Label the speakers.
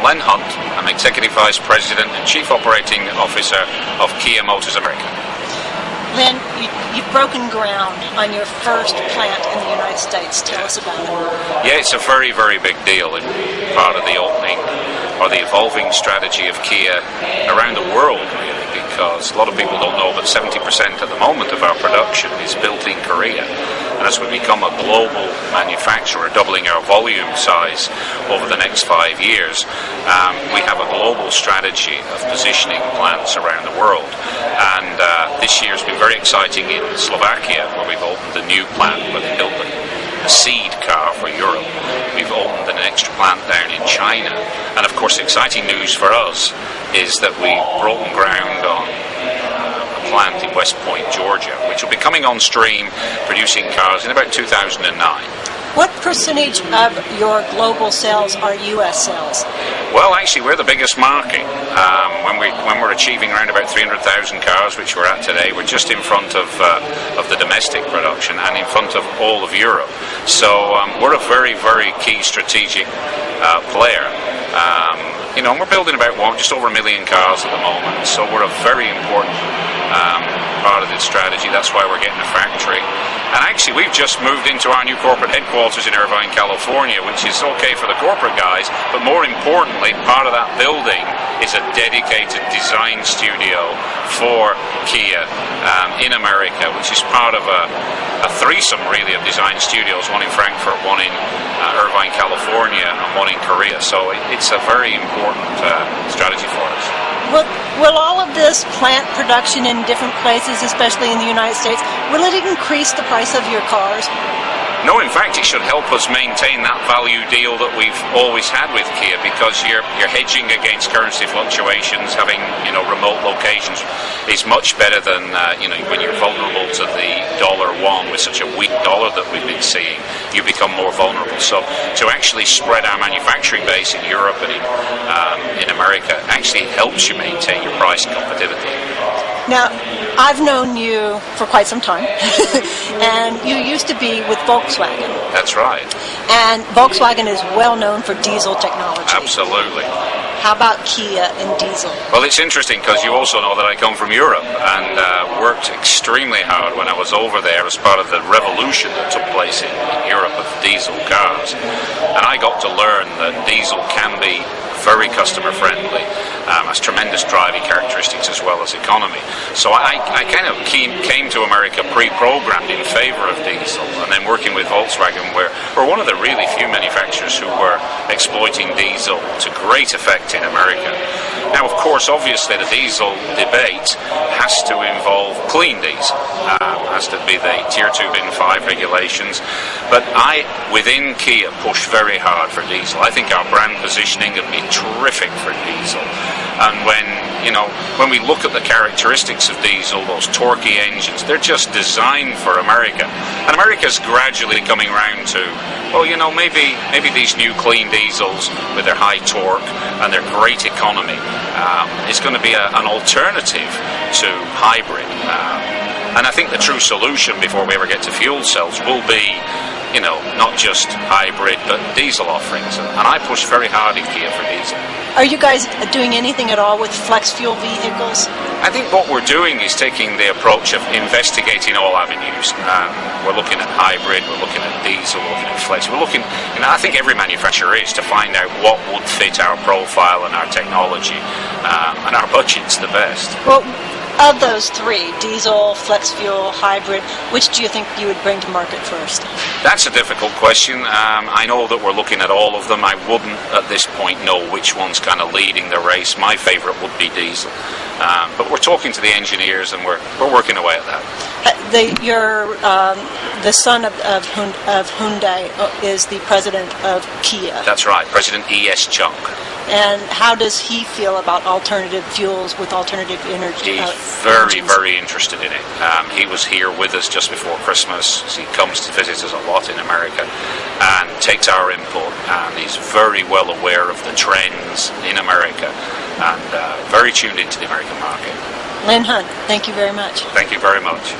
Speaker 1: I'm Len Hunt. I'm Executive Vice President and Chief Operating Officer of Kia Motors America.
Speaker 2: Len, you've broken ground on your first plant in the United States. Tell us about it.
Speaker 1: Yeah, it's a very, very big deal and part of the opening or the evolving strategy of Kia around the world, really, because a lot of people don't know that 70% at the moment of our production is built in Korea. And as we become a global manufacturer, doubling our volume size over the next 5 years, we have a global strategy of positioning plants around the world. And this year has been very exciting in Slovakia, where we've opened a new plant where they built a seed car for Europe. We've opened an extra plant down in China. And of course, exciting news for us is that we've broken ground on plant in West Point, Georgia, which will be coming on stream producing cars in about 2009.
Speaker 2: What percentage of your global sales are U.S. sales?
Speaker 1: Well, actually, we're the biggest market. When we're achieving around about 300,000 cars, which we're at today, we're just in front of the domestic production and in front of all of Europe. So we're a very, very key strategic player. And we're building about just over 1 million cars at the moment. So we're a very important part of the strategy. That's why we're getting a factory. And actually, we've just moved into our new corporate headquarters in Irvine, California, which is okay for the corporate guys, but more importantly, part of that building is a dedicated design studio for Kia in America, which is part of a threesome, really, of design studios, one in Frankfurt, one in Irvine, California, and one in Korea. So it's a very important strategy for us.
Speaker 2: Will all of this plant production in different places, especially in the United States, will it increase the price of your cars?
Speaker 1: No, in fact, it should help us maintain that value deal that we've always had with Kia, because you're hedging against currency fluctuations. Having remote locations is much better than when you're vulnerable to the dollar won. With such a weak dollar that we've been seeing, you become more vulnerable. So to actually spread our manufacturing base in Europe and in America actually helps you maintain your price competitively.
Speaker 2: Now, I've known you for quite some time, and you used to be with Volkswagen.
Speaker 1: That's right.
Speaker 2: And Volkswagen is well known for diesel technology.
Speaker 1: Absolutely.
Speaker 2: How about Kia and diesel?
Speaker 1: Well, it's interesting because you also know that I come from Europe and worked extremely hard when I was over there as part of the revolution that took place in Europe of diesel cars. And I got to learn that diesel can be very customer friendly, has tremendous driving characteristics as well as economy. So I kind of came to America pre-programmed in favor of diesel, and then working with Volkswagen, we're one of the really few manufacturers who were exploiting diesel to great effect in America. Now, of course, obviously the diesel debate has to involve clean diesel, has to be the Tier 2 Bin 5 regulations, but I, within Kia, push very hard for diesel. I think our brand positioning would be terrific for diesel. And when we look at the characteristics of diesel, those torquey engines, they're just designed for America. And America's gradually coming around to, maybe these new clean diesels with their high torque and their great economy is going to be an alternative to hybrid. And I think the true solution before we ever get to fuel cells will be not just hybrid, but diesel offerings. And I push very hard in Kia for diesel.
Speaker 2: Are you guys doing anything at all with flex fuel vehicles?
Speaker 1: I think what we're doing is taking the approach of investigating all avenues. We're looking at hybrid, we're looking at diesel, we're looking at flex. We're looking, I think every manufacturer is, to find out what would fit our profile and our technology and our budgets the best.
Speaker 2: Well, of those three, diesel, flex fuel, hybrid, which do you think you would bring to market first?
Speaker 1: That's a difficult question. I know that we're looking at all of them. I wouldn't at this point know which one's kind of leading the race. My favourite would be diesel. But we're talking to the engineers and we're working away at that.
Speaker 2: The son of Hyundai is the president of Kia.
Speaker 1: That's right, President E.S. Chung.
Speaker 2: And how does he feel about alternative fuels with alternative energy?
Speaker 1: He's very, very interested in it. He was here with us just before Christmas. He comes to visit us a lot in America and takes our input, and he's very well aware of the trends in America and very tuned into the American market.
Speaker 2: Len Hunt, thank you very much.
Speaker 1: Thank you very much.